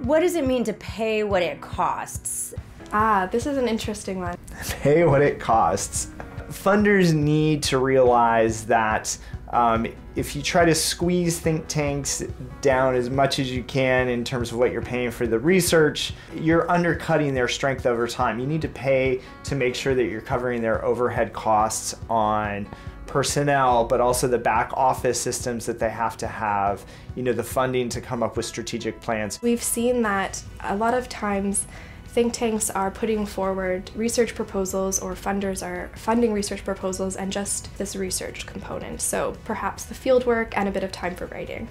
What does it mean to pay what it costs? This is an interesting one. Pay what it costs. Funders need to realize that if you try to squeeze think tanks down as much as you can in terms of what you're paying for the research, you're undercutting their strength over time. You need to pay to make sure that you're covering their overhead costs on personnel, but also the back office systems that they have to have, the funding to come up with strategic plans. We've seen that a lot of times think tanks are putting forward research proposals, or funders are funding research proposals and just this research component. So perhaps the field work and a bit of time for writing.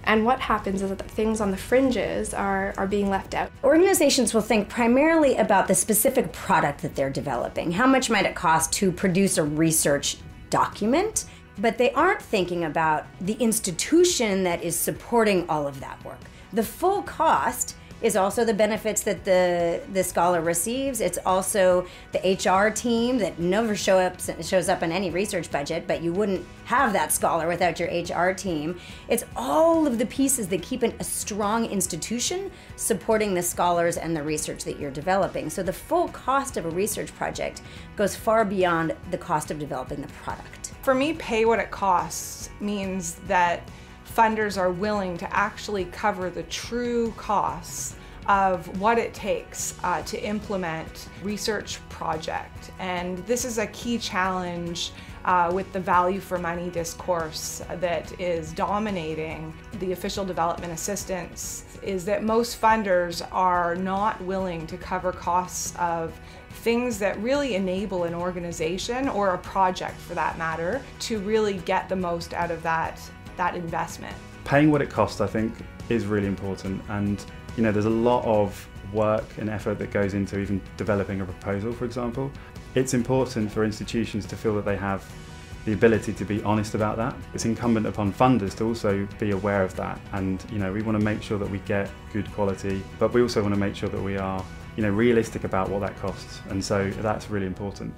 And what happens is that things on the fringes are being left out. Organizations will think primarily about the specific product that they're developing. How much might it cost to produce a research document? But they aren't thinking about the institution that is supporting all of that work. The full cost is also the benefits that the scholar receives. It's also the HR team that never shows up in any research budget, but you wouldn't have that scholar without your HR team. It's all of the pieces that keep a strong institution supporting the scholars and the research that you're developing. So the full cost of a research project goes far beyond the cost of developing the product. For me, pay what it costs means that funders are willing to actually cover the true costs of what it takes to implement research project. And this is a key challenge with the value for money discourse that is dominating the official development assistance, is that most funders are not willing to cover costs of things that really enable an organization, or a project for that matter, to really get the most out of that investment. Paying what it costs, I think, is really important, and there's a lot of work and effort that goes into even developing a proposal, for example. It's important for institutions to feel that they have the ability to be honest about that. It's incumbent upon funders to also be aware of that, and we want to make sure that we get good quality, but we also want to make sure that we are realistic about what that costs, and so that's really important.